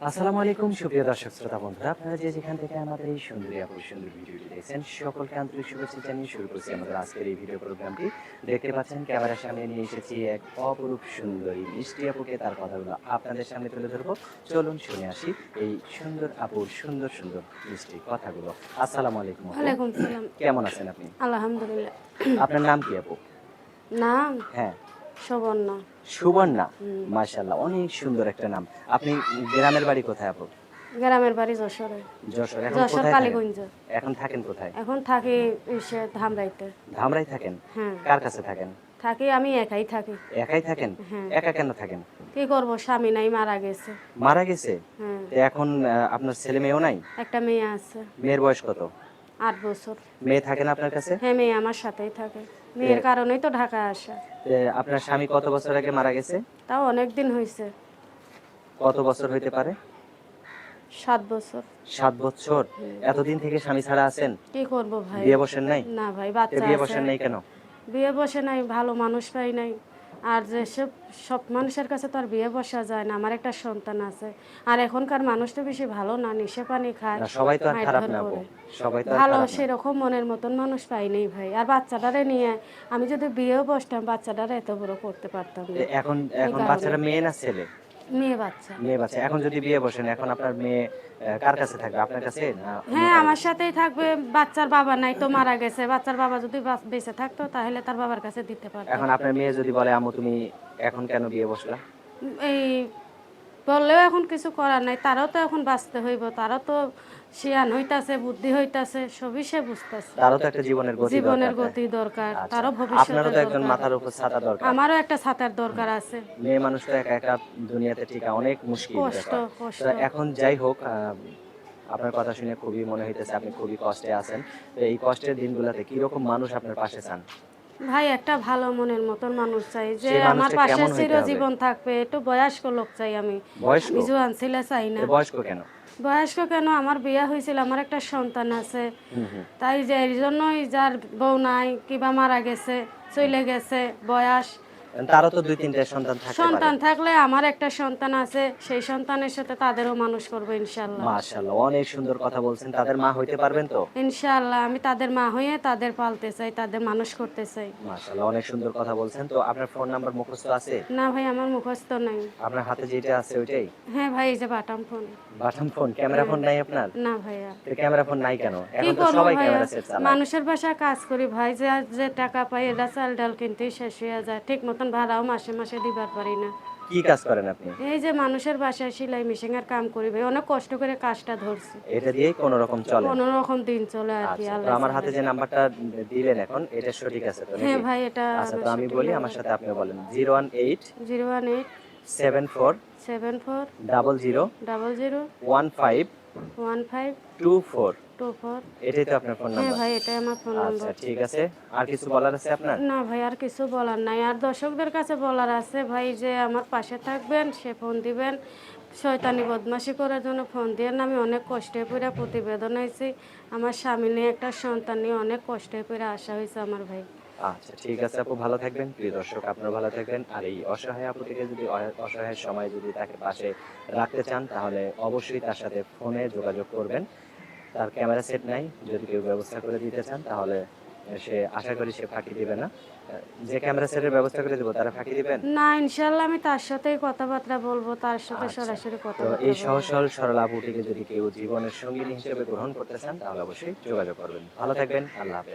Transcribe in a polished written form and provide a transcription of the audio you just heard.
আসসালামু আলাইকুম সুপ্রিয় দর্শক শ্রোতা বন্ধুরা, আপনারা যে যেখান থেকে আমাদের এই সুন্দরী আপুর সুন্দর ভিডিওটি দেখছেন সকলকে আন্তরিক শুভেচ্ছা জানিয়ে শুরু করছি আমাদের আজকের এই ভিডিও প্রোগ্রামটি। দেখতে পাচ্ছেন ক্যামেরার সামনে নিয়ে এসেছি এক অপরূপ সুন্দরী মিষ্টি আপুকে, তার কথাগুলো আপনাদের সামনে তুলে ধরবো। চলুন শুনে আসি এই সুন্দর আপুর সুন্দর সুন্দর মিষ্টি কথাগুলো। আসসালামু আলাইকুম আপু, ওয়ালাইকুম সালাম। কেমন আছেন আপনি? আলহামদুলিল্লাহ। আপনার নাম কি আপু? নাম হ্যাঁ, সুবর্ণা। সুবর্ণা। হুম। মাশাআল্লাহ, অনেক সুন্দর একটা নাম। আপনি গ্রামের বাড়ি কোথায় আপু? গ্রামের বাড়ি যশোরে। যশোর। এখন যশোর কোথায় থাকেন? কালীগঞ্জ। এখন থাকেন কোথায়? এখন থাকি ধামরাইতে। ধামরাই থাকেন? হ্যাঁ। কার কাছে থাকেন? থাকি আমি একাই থাকি। একাই থাকেন? হ্যাঁ। একা কেন থাকেন? কি করব, স্বামী নাই, মারা গেছে। মারা গেছে? হ্যাঁ। তো এখন আপনার ছেলে মেয়েও নাই? একটা মেয়ে আছে। মেয়ের বয়স কত? 8 বছর। মেয়ে থাকে না আপনার কাছে? হ্যাঁ, মেয়ে আমার সাথেই থাকে। মেয়ের কারণেই তো ঢাকায় আসা। আপনার স্বামী কত বছর আগে মারা গেছে? তাও অনেক দিন হয়েছে। কত বছর হইতে পারে? 7 বছর। 7 বছর? এতদিন থেকে স্বামী ছাড়া আছেন? কি করব ভাই? বিয়ে বসেন নাই? না ভাই, তো বাচ্চা বিয়ে আছে। বসেন নাই কেন? বিয়ে বসে নাই, ভালো মানুষ পাই নাই। আর যে সব মানুষের কাছে তো আর বিয়ে বসা যায় না। আমার একটা সন্তান আছে। আর এখনকার মানুষ তো বেশি ভালো না, নেশা পানি খায়, না, সবাই তো আর খারাপ মারধর না আপু। করে। সবাই তো আর ভালো খারাপ না। সেরকম মনের মতন মানুষ পাই নাই ভাই। আর বাচ্চাটারে নিয়ে আমি যদি বিয়েও বসতাম, বাচ্চাটারে এত বড় করতে পারতাম না। এখন এই এখন কারণে বাচ্চাটা মেয়ে না ছেলে? মেয়ে বাচ্চা। মেয়ে বাচ্চা। এখন যদি বিয়ে বসেন, এখন আপনার মেয়ে কার কাছে থাকবে? আপনার কাছে না অন্য হ্যাঁ, কারো আমার কাছে? সাথেই থাকবে। বাচ্চার বাবা নাই তো, মারা গেছে। বাচ্চার বাবা যদি বেঁচে থাকতো তাহলে তার বাবার কাছে দিতে পারতাম। এখন আপনার মেয়ে যদি বলে আম্মু তুমি এখন কেন বিয়ে বসলা? এই বললেও এখন কিছু করার নাই। তারাও তো এখন বাঁচতে হইব। তারাও তো শিয়ান হইতাছে, বুদ্ধি হইতাছে, সবই সে বুঝতাছে। তারও তো একটা জীবনের গতি দরকার, জীবনের তাই? গতি দরকার, আচ্ছা, তারও আপনারও ভবিষ্যতের তো একজন দরকার। মাথার উপর ছাতা দরকার। আমারও একটা ছাতার দরকার আছে। মেয়ে মানুষ তো একা একা দুনিয়াতে টিকা অনেক মুশকিল কষ্ট, ব্যাপার। তো কষ্ট। এখন যাই হোক, আপনার কথা শুনে খুবই মনে হইতেছে আপনি খুবই কষ্টে আছেন। তো এই কষ্টের দিনগুলোতে কিরকম মানুষ আপনার পাশে চান? ভাই, একটা ভালো মনের মতন মানুষ চাই যে সেই আমার মানুষটা পাশে কেমন হইতে হবে? চিরজীবন থাকবে। একটু বয়স্ক লোক চাই আমি। বয়স্ক? আমি জোয়ান ছেলে চাই না। বয়স্ক কেন? বয়স্ক কেন? আমার বিয়ে হয়েছিল, আমার একটা সন্তান আছে। হুম, হুম। তাই যে এর জন্যই, যার বউ নাই কিংবা মারা গেছে, চলে গেছে, বয়স। তারও তো ২-৩ টা সন্তান থাকতে পারে। সন্তান থাকলে আমার একটা সন্তান আছে, সেই সন্তানের সাথে তাদেরও মানুষ করবো ইনশাল্লাহ। মাশাআল্লাহ, অনেক সুন্দর কথা বলছেন। তাদের মা হইতে পারবেন তো? ইনশাল্লাহ আমি তাদের মা হয়ে তাদের পালতে চাই, তাদের মানুষ করতে চাই। মাশাআল্লাহ, অনেক সুন্দর কথা বলছেন। তো আপনার ফোন নাম্বার মুখস্থ আছে? না ভাই, আমার মুখস্থ নাই। আপনার হাতে যেটা আছে ওইটাই? হ্যাঁ ভাই, এই যে button phone. Button phone, camera phone নাই আপনার? না ভাইয়া। তো ক্যামেরা ফোন নাই কেন? কি এখন তো করবো সবাই ভাইয়া, ক্যামেরা সেট চালায়। মানুষের বাসায় কাজ করি ভাই, যে যে টাকা পাই এটা চাল ডাল কিনতেই শেষ হয়ে যায়। ঠিক মতন ভাড়াও মাসে মাসে দিবার পারি না। কি কাজ করেন আপনি? এই যে মানুষের বাসায় সেলাই মেশিন এর কাম করি ভাই, অনেক কষ্ট করে কাজটা ধরছি। এটা দিয়েই কোন রকম চলেন? কোনো রকম দিন চলে আর কি, আচ্ছা, তো আল্লাহ আমার হাতে চালায়। যে নাম্বারটা দিলেন এখন, এটা সঠিক আছে তো হ্যাঁ নাকি? ভাই, এটা আচ্ছা, আমার তো আমি সঠিক বলি, আমার নাম্বার। সাথে আপনিও বলেন। 018 018 74 74 00 00 15 15 24। 24। এটাই তো আপনার ফোন হ্যাঁ নাম্বার? ভাই, এটাই আমার ফোন আচ্ছা, নাম্বার। ঠিক আছে। আর কিছু বলার আছে আপনার? না ভাই, আর কিছু বলার নাই। আর দর্শকদের কাছে বলার আছে ভাই, যে আমার পাশে থাকবেন, সে ফোন দিবেন। শয়তানি বদমাশি করার জন্য ফোন দিয়েন না। আমি অনেক কষ্টে পড়ে প্রতিবেদন হয়েছি। আমার স্বামী নিয়ে, একটা সন্তান নিয়ে অনেক কষ্টে পড়ে আসা হয়েছে আমার ভাই। আচ্ছা, ঠিক আছে আপু, ভালো থাকবেন। প্রিয় দর্শক, আপনারা ভালো থাকবেন। আর এই অসহায় আপুটিকে যদি অসহায় সময় যদি তাকে পাশে রাখতে চান, তাহলে অবশ্যই তার সাথে ফোনে যোগাযোগ করবেন। তার ক্যামেরা সেট নাই, যদি কেউ ব্যবস্থা করে দিতে চান তাহলে সে আশা করি সে ফাঁকি দিবে না। যে ক্যামেরা সেটের ব্যবস্থা করে দিব তারা ফাঁকি দিবেন? না, ইনশাল্লাহ আমি তার সাথেই কথাবার্তা বলবো, তার সাথে আচ্ছা, সরাসরি তো কথাবার্তা এই সহজ বলবো। সরল সরল আপুটিকে যদি কেউ জীবনের সঙ্গিনী হিসেবে গ্রহণ করতে চান তাহলে অবশ্যই যোগাযোগ করবেন। ভালো থাকবেন। আল্লাহ হাফেজ।